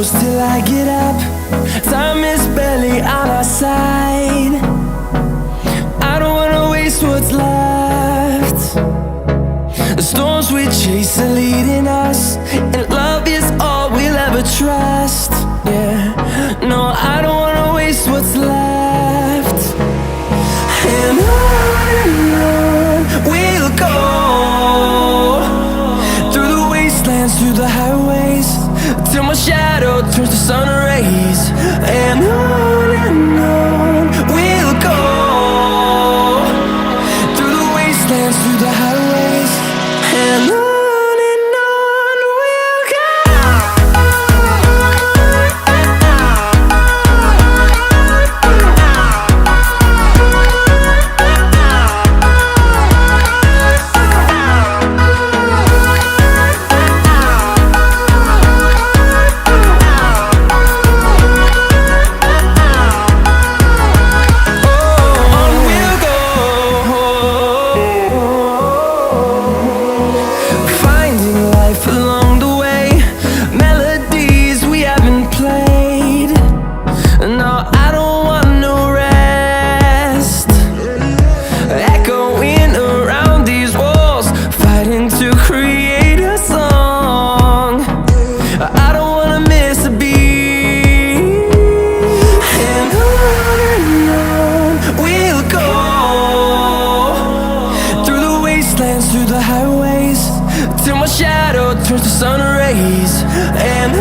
shadows till I get up. Time is barely on our side. I don't wanna waste what's left. The storms we chase are leading us, and love is all we'll ever trust. Yeah, no, I don't wanna waste what's left. And on we'll go, through the wastelands, through the highways, till my shadow turns to sun rays. And on we'll go, through the wastelands, through the highways, and on we'll go. Through the highways, till my shadow turns to sun rays. And